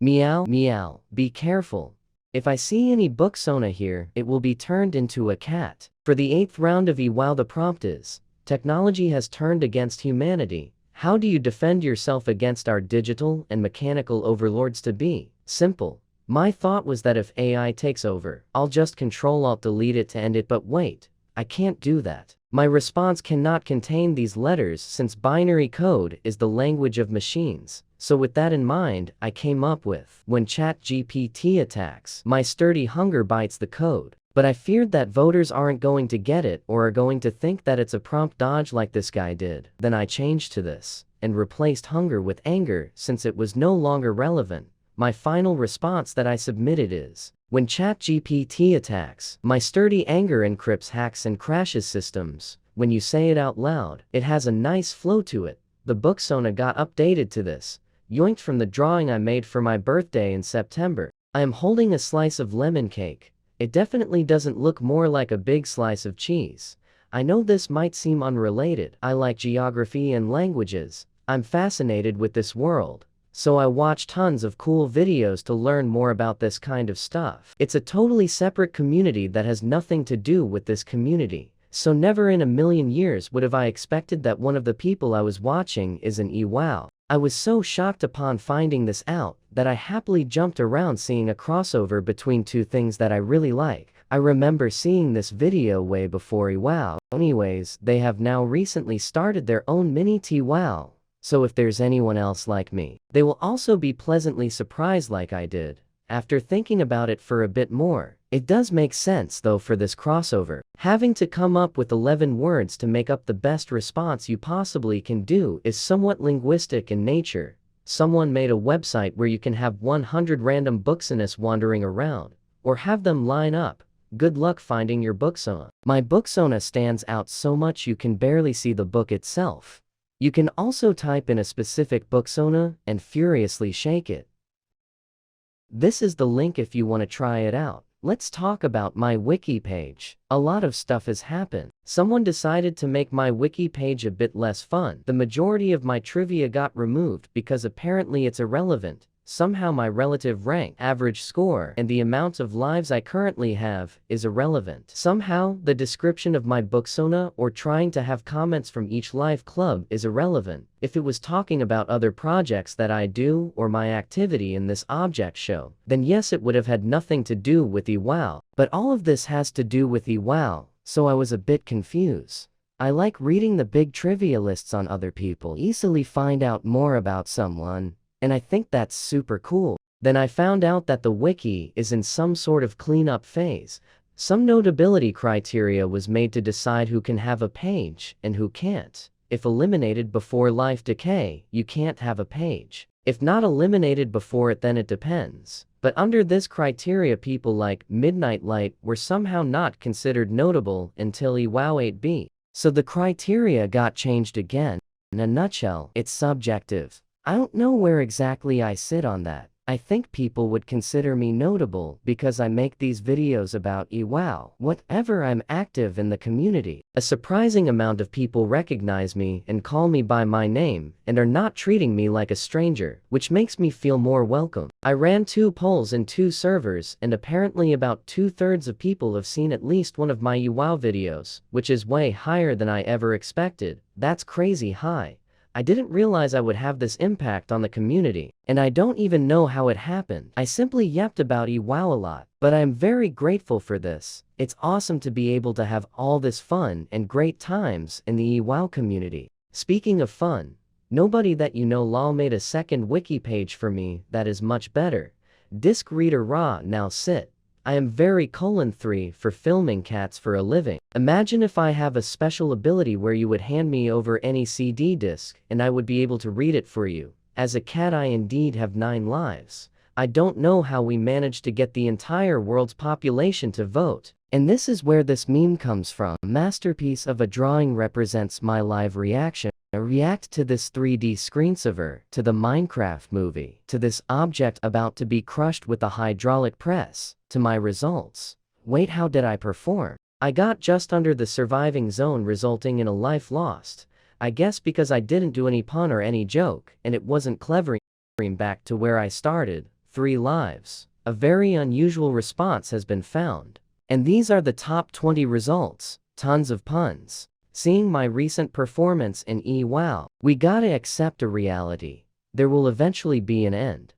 Meow, meow, be careful. If I see any booksona here, it will be turned into a cat. For the 8th round of EWOW, the prompt is, technology has turned against humanity. How do you defend yourself against our digital and mechanical overlords? To be simple, my thought was that if AI takes over, I'll just Control-Alt-Delete it to end it, but wait, I can't do that. My response cannot contain these letters since binary code is the language of machines. So with that in mind, I came up with, when ChatGPT attacks, my sturdy hunger bites the code. But I feared that voters aren't going to get it or are going to think that it's a prompt dodge like this guy did. Then I changed to this and replaced hunger with anger since it was no longer relevant. My final response that I submitted is, when ChatGPT attacks, my sturdy anger encrypts, hacks and crashes systems. When you say it out loud, it has a nice flow to it. The booksona got updated to this, yoinked from the drawing I made for my birthday in September. I am holding a slice of lemon cake. It definitely doesn't look more like a big slice of cheese. I know this might seem unrelated. I like geography and languages. I'm fascinated with this world. So I watch tons of cool videos to learn more about this kind of stuff. It's a totally separate community that has nothing to do with this community. So never in a million years would have I expected that one of the people I was watching is an EWOW. I was so shocked upon finding this out that I happily jumped around seeing a crossover between two things that I really like. I remember seeing this video way before EWOW. Anyways, they have now recently started their own mini TWOW. So if there's anyone else like me, they will also be pleasantly surprised like I did. After thinking about it for a bit more, it does make sense though for this crossover. Having to come up with 11 words to make up the best response you possibly can do is somewhat linguistic in nature. Someone made a website where you can have 100 random booksonas wandering around, or have them line up. Good luck finding your booksona. My booksona stands out so much you can barely see the book itself. You can also type in a specific booksona and furiously shake it. This is the link if you want to try it out. Let's talk about my wiki page. A lot of stuff has happened. Someone decided to make my wiki page a bit less fun. The majority of my trivia got removed because apparently it's irrelevant. Somehow my relative rank, average score, and the amount of lives I currently have is irrelevant. Somehow, the description of my booksona or trying to have comments from each life club is irrelevant. If it was talking about other projects that I do or my activity in this object show, then yes, it would have had nothing to do with EWOW. But all of this has to do with EWOW, so I was a bit confused. I like reading the big trivia lists on other people, easily find out more about someone. And I think that's super cool. Then I found out that the wiki is in some sort of cleanup phase. Some notability criteria was made to decide who can have a page and who can't. If eliminated before life decay, you can't have a page. If not eliminated before it, then it depends. But under this criteria, people like Midnight Light were somehow not considered notable until EWOW 8B. So the criteria got changed again. In a nutshell, it's subjective. I don't know where exactly I sit on that. I think people would consider me notable because I make these videos about EWOW. Whatever, I'm active in the community. A surprising amount of people recognize me and call me by my name and are not treating me like a stranger, which makes me feel more welcome. I ran 2 polls in 2 servers and apparently about 2/3 of people have seen at least one of my EWOW videos, which is way higher than I ever expected. That's crazy high. I didn't realize I would have this impact on the community, and I don't even know how it happened. I simply yapped about EWOW a lot, but I am very grateful for this. It's awesome to be able to have all this fun and great times in the EWOW community. Speaking of fun, nobody that you know lol made a second wiki page for me that is much better. Disc reader raw now sit. I am very :3 for filming cats for a living. Imagine if I have a special ability where you would hand me over any CD disc and I would be able to read it for you. As a cat, I indeed have 9 lives. I don't know how we managed to get the entire world's population to vote. And this is where this meme comes from. A masterpiece of a drawing represents my live reaction. I react to this 3D screensaver, to the Minecraft movie, to this object about to be crushed with a hydraulic press, to my results. Wait, how did I perform? I got just under the surviving zone, resulting in a life lost. I guess because I didn't do any pun or any joke, and it wasn't clever. Back to where I started. 3 lives. A very unusual response has been found. And these are the top 20 results. Tons of puns. Seeing my recent performance in EWOW, we gotta accept a reality. There will eventually be an end.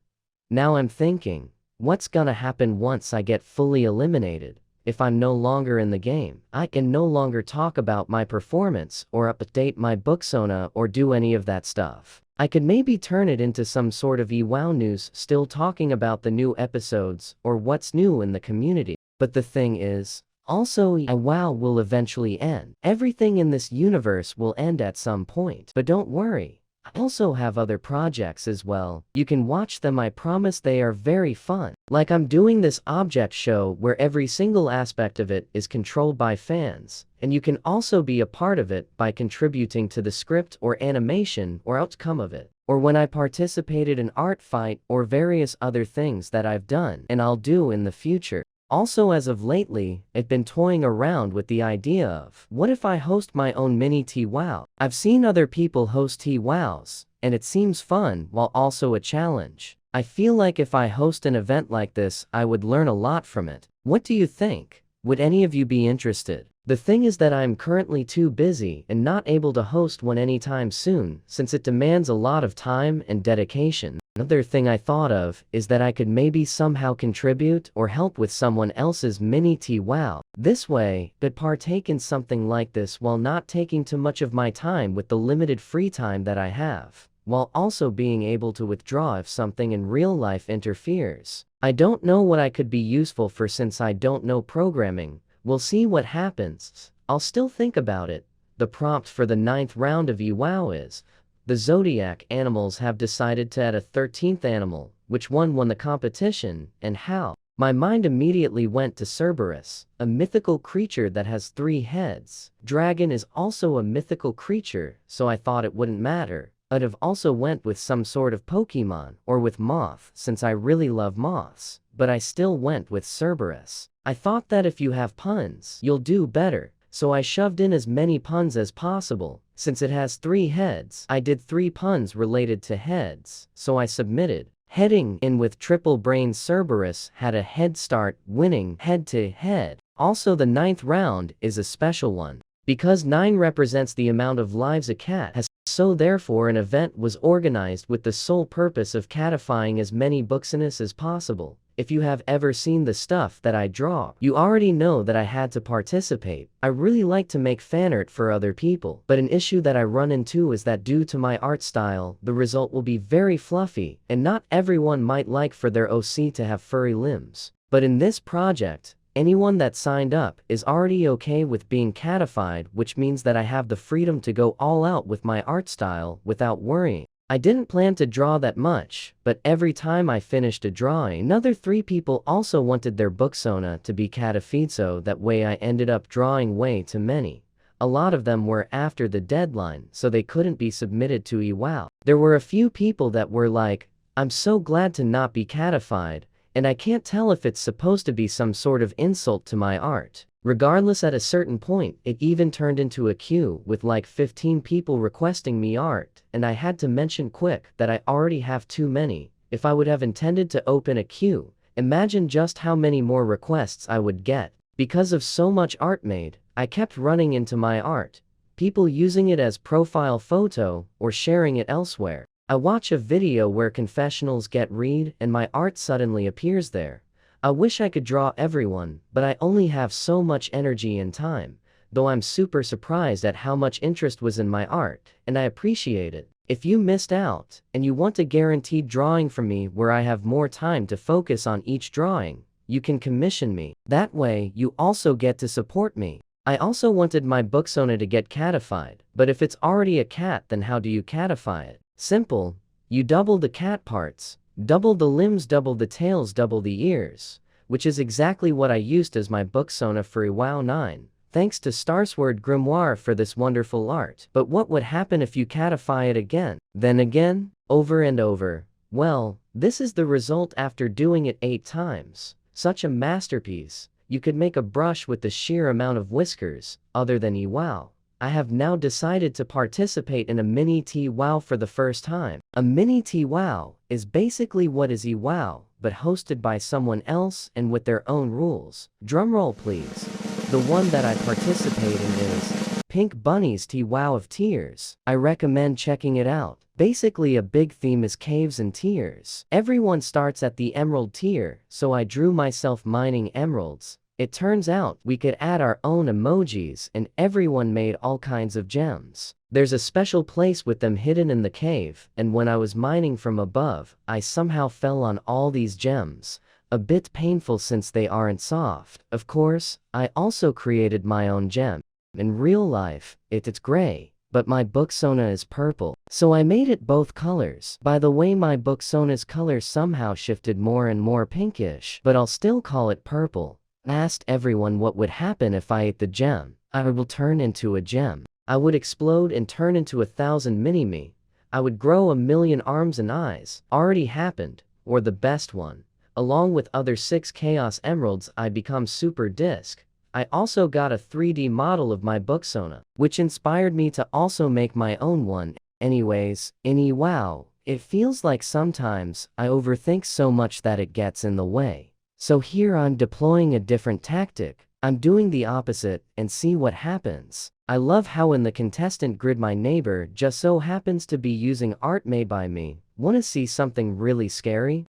Now I'm thinking, what's gonna happen once I get fully eliminated? If I'm no longer in the game, I can no longer talk about my performance or update my booksona or do any of that stuff. I could maybe turn it into some sort of EWOW news, still talking about the new episodes or what's new in the community. But the thing is, also EWOW will eventually end. Everything in this universe will end at some point. But don't worry, I also have other projects as well. You can watch them, I promise they are very fun. Like I'm doing this object show where every single aspect of it is controlled by fans, and you can also be a part of it by contributing to the script or animation or outcome of it. Or when I participated in art fight or various other things that I've done and I'll do in the future. Also, as of lately, I've been toying around with the idea of, what if I host my own mini TWOW? I've seen other people host TWOWs, and it seems fun while also a challenge. I feel like if I host an event like this, I would learn a lot from it. What do you think? Would any of you be interested? The thing is that I'm currently too busy and not able to host one anytime soon, since it demands a lot of time and dedication. Another thing I thought of is that I could maybe somehow contribute or help with someone else's mini TWOW. This way, but partake in something like this while not taking too much of my time with the limited free time that I have, while also being able to withdraw if something in real life interferes. I don't know what I could be useful for since I don't know programming. We'll see what happens. I'll still think about it. The prompt for the 9th round of EWOW is, the zodiac animals have decided to add a 13th animal. Which one won the competition, and how? My mind immediately went to Cerberus, a mythical creature that has 3 heads. Dragon is also a mythical creature, so I thought it wouldn't matter. I'd have also went with some sort of Pokemon, or with moth, since I really love moths, but I still went with Cerberus. I thought that if you have puns, you'll do better, so I shoved in as many puns as possible. Since it has 3 heads, I did 3 puns related to heads, so I submitted. Heading in with triple brain, Cerberus had a head start, winning head to head. Also, the 9th round is a special one, because 9 represents the amount of lives a cat has. So therefore an event was organized with the sole purpose of cattifying as many booksonas as possible. If you have ever seen the stuff that I draw, you already know that I had to participate. I really like to make fan art for other people, but an issue that I run into is that due to my art style, the result will be very fluffy, and not everyone might like for their OC to have furry limbs. But in this project, anyone that signed up is already okay with being cattified, which means that I have the freedom to go all out with my art style without worrying. I didn't plan to draw that much, but every time I finished a drawing, another 3 people also wanted their booksona to be cattified, so that way I ended up drawing way too many. A lot of them were after the deadline, so they couldn't be submitted to EWOW. There were a few people that were like, I'm so glad to not be cattified, and I can't tell if it's supposed to be some sort of insult to my art. Regardless, at a certain point, it even turned into a queue with like 15 people requesting me art, and I had to mention quick that I already have too many. If I would have intended to open a queue, imagine just how many more requests I would get. Because of so much art made, I kept running into my art, people using it as profile photo or sharing it elsewhere. I watch a video where confessionals get read and my art suddenly appears there. I wish I could draw everyone, but I only have so much energy and time, though I'm super surprised at how much interest was in my art, and I appreciate it. If you missed out, and you want a guaranteed drawing from me where I have more time to focus on each drawing, you can commission me. That way, you also get to support me. I also wanted my booksona to get cattified, but if it's already a cat, then how do you cattify it? Simple. You double the cat parts, double the limbs, double the tails, double the ears, which is exactly what I used as my booksona for EWOW 9. Thanks to Starsword Grimoire for this wonderful art. But what would happen if you cattify it again? Then again? Over and over? Well, this is the result after doing it 8 times. Such a masterpiece. You could make a brush with the sheer amount of whiskers, other than EWOW. I have now decided to participate in a mini TWOW for the first time. A mini TWOW is basically what is EWOW, but hosted by someone else and with their own rules. Drumroll please. The one that I participate in is Pink Bunny's TWOW of Tears. I recommend checking it out. Basically, a big theme is caves and tears. Everyone starts at the emerald tier, so I drew myself mining emeralds. It turns out we could add our own emojis and everyone made all kinds of gems. There's a special place with them hidden in the cave, and when I was mining from above, I somehow fell on all these gems. A bit painful since they aren't soft. Of course, I also created my own gem. In real life, it's gray, but my booksona is purple, so I made it both colors. By the way, my booksona's color somehow shifted more and more pinkish, but I'll still call it purple. Asked everyone what would happen if I ate the gem. I will turn into a gem. I would explode and turn into 1,000 mini-me. I would grow 1,000,000 arms and eyes. Already happened. Or the best one. Along with other 6 chaos emeralds, I become super disc. I also got a 3D model of my booksona, which inspired me to also make my own one. Anyways, in EWOW, it feels like sometimes I overthink so much that it gets in the way. So here I'm deploying a different tactic. I'm doing the opposite and see what happens. I love how in the contestant grid my neighbor just so happens to be using art made by me. Wanna see something really scary?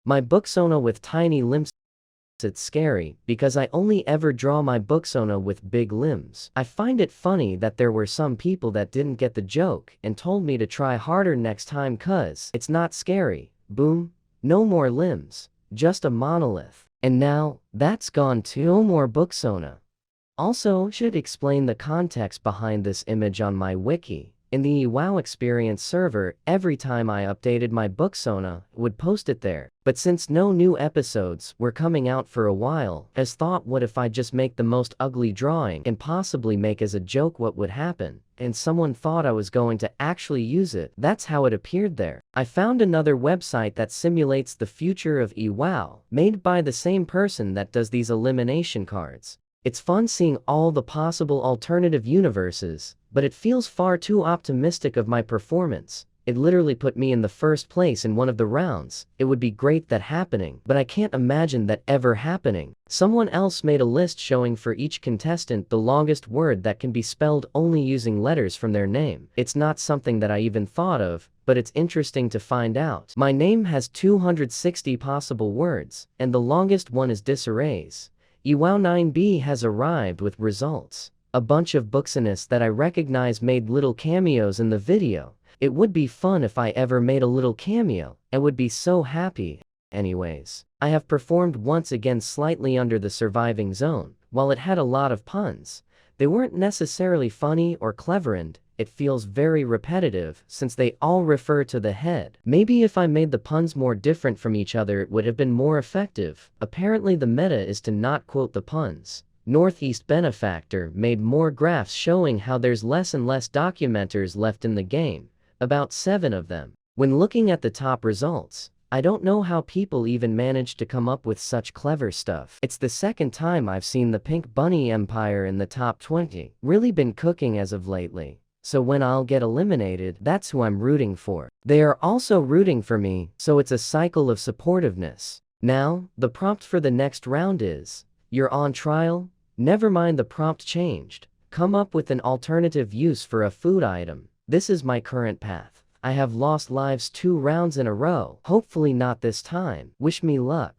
My booksona with tiny limbs. It's scary because I only ever draw my booksona with big limbs. I find it funny that there were some people that didn't get the joke and told me to try harder next time cause it's not scary. Boom. No more limbs. Just a monolith. And now, that's gone too. No more booksona. Also, should explain the context behind this image on my wiki. In the EWOW experience server, every time I updated my booksona, would post it there. But since no new episodes were coming out for a while, I thought what if I just make the most ugly drawing and possibly make as a joke what would happen, and someone thought I was going to actually use it. That's how it appeared there. I found another website that simulates the future of EWOW, made by the same person that does these elimination cards. It's fun seeing all the possible alternative universes, but it feels far too optimistic of my performance. It literally put me in the first place in one of the rounds. It would be great that happening, but I can't imagine that ever happening. Someone else made a list showing for each contestant the longest word that can be spelled only using letters from their name. It's not something that I even thought of, but it's interesting to find out. My name has 260 possible words, and the longest one is disarrays. EWOW 9B has arrived with results. A bunch of booksonists that I recognize made little cameos in the video. It would be fun if I ever made a little cameo. I would be so happy. Anyways, I have performed once again slightly under the surviving zone. While it had a lot of puns, they weren't necessarily funny or clever and it feels very repetitive since they all refer to the head. Maybe if I made the puns more different from each other it would have been more effective. Apparently the meta is to not quote the puns. Northeast Benefactor made more graphs showing how there's less and less documenters left in the game. About 7 of them. When looking at the top results, I don't know how people even managed to come up with such clever stuff. It's the second time I've seen the Pink Bunny Empire in the top 20. Really been cooking as of lately. So when I'll get eliminated, that's who I'm rooting for. They are also rooting for me, so it's a cycle of supportiveness. Now, the prompt for the next round is, you're on trial? Never mind the prompt changed. Come up with an alternative use for a food item. This is my current path. I have lost lives 2 rounds in a row. Hopefully not this time. Wish me luck.